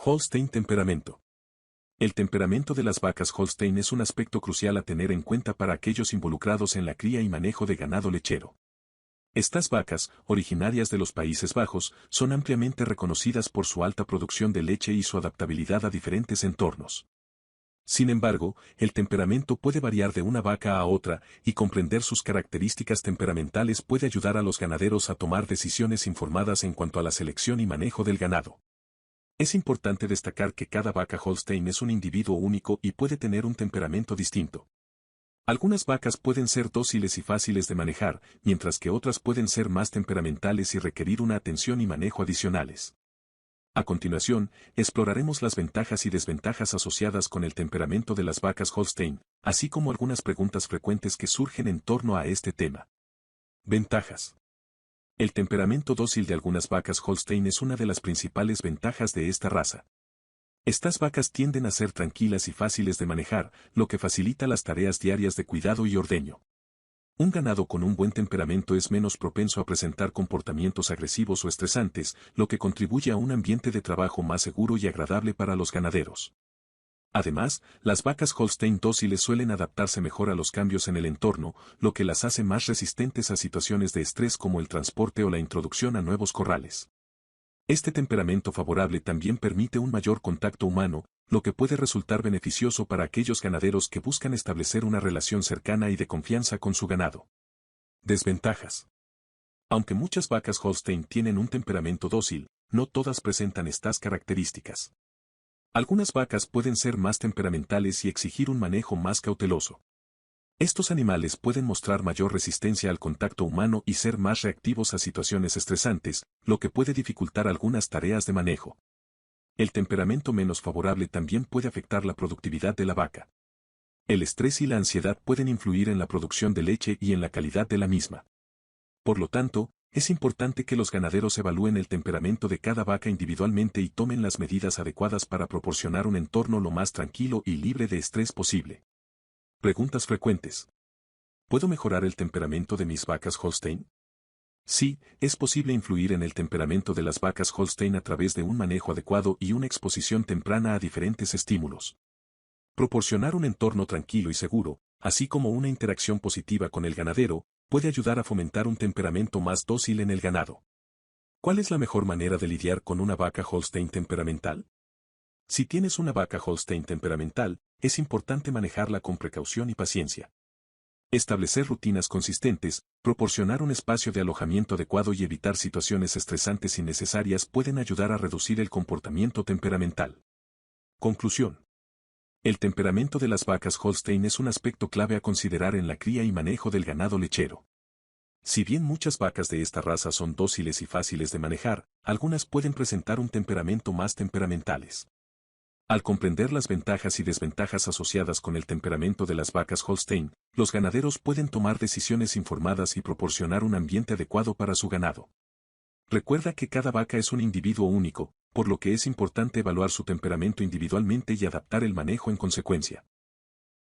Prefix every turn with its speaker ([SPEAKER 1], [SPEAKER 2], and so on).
[SPEAKER 1] Holstein temperamento. El temperamento de las vacas Holstein es un aspecto crucial a tener en cuenta para aquellos involucrados en la cría y manejo de ganado lechero. Estas vacas, originarias de los Países Bajos, son ampliamente reconocidas por su alta producción de leche y su adaptabilidad a diferentes entornos. Sin embargo, el temperamento puede variar de una vaca a otra, y comprender sus características temperamentales puede ayudar a los ganaderos a tomar decisiones informadas en cuanto a la selección y manejo del ganado. Es importante destacar que cada vaca Holstein es un individuo único y puede tener un temperamento distinto. Algunas vacas pueden ser dóciles y fáciles de manejar, mientras que otras pueden ser más temperamentales y requerir una atención y manejo adicionales. A continuación, exploraremos las ventajas y desventajas asociadas con el temperamento de las vacas Holstein, así como algunas preguntas frecuentes que surgen en torno a este tema. Ventajas. El temperamento dócil de algunas vacas Holstein es una de las principales ventajas de esta raza. Estas vacas tienden a ser tranquilas y fáciles de manejar, lo que facilita las tareas diarias de cuidado y ordeño. Un ganado con un buen temperamento es menos propenso a presentar comportamientos agresivos o estresantes, lo que contribuye a un ambiente de trabajo más seguro y agradable para los ganaderos. Además, las vacas Holstein dóciles suelen adaptarse mejor a los cambios en el entorno, lo que las hace más resistentes a situaciones de estrés como el transporte o la introducción a nuevos corrales. Este temperamento favorable también permite un mayor contacto humano, lo que puede resultar beneficioso para aquellos ganaderos que buscan establecer una relación cercana y de confianza con su ganado. Desventajas. Aunque muchas vacas Holstein tienen un temperamento dócil, no todas presentan estas características. Algunas vacas pueden ser más temperamentales y exigir un manejo más cauteloso. Estos animales pueden mostrar mayor resistencia al contacto humano y ser más reactivos a situaciones estresantes, lo que puede dificultar algunas tareas de manejo. El temperamento menos favorable también puede afectar la productividad de la vaca. El estrés y la ansiedad pueden influir en la producción de leche y en la calidad de la misma. Por lo tanto, es importante que los ganaderos evalúen el temperamento de cada vaca individualmente y tomen las medidas adecuadas para proporcionar un entorno lo más tranquilo y libre de estrés posible. Preguntas frecuentes. ¿Puedo mejorar el temperamento de mis vacas Holstein? Sí, es posible influir en el temperamento de las vacas Holstein a través de un manejo adecuado y una exposición temprana a diferentes estímulos. Proporcionar un entorno tranquilo y seguro, así como una interacción positiva con el ganadero, puede ayudar a fomentar un temperamento más dócil en el ganado. ¿Cuál es la mejor manera de lidiar con una vaca Holstein temperamental? Si tienes una vaca Holstein temperamental, es importante manejarla con precaución y paciencia. Establecer rutinas consistentes, proporcionar un espacio de alojamiento adecuado y evitar situaciones estresantes innecesarias pueden ayudar a reducir el comportamiento temperamental. Conclusión. El temperamento de las vacas Holstein es un aspecto clave a considerar en la cría y manejo del ganado lechero. Si bien muchas vacas de esta raza son dóciles y fáciles de manejar, algunas pueden presentar un temperamento más temperamentales. Al comprender las ventajas y desventajas asociadas con el temperamento de las vacas Holstein, los ganaderos pueden tomar decisiones informadas y proporcionar un ambiente adecuado para su ganado. Recuerda que cada vaca es un individuo único, por lo que es importante evaluar su temperamento individualmente y adaptar el manejo en consecuencia.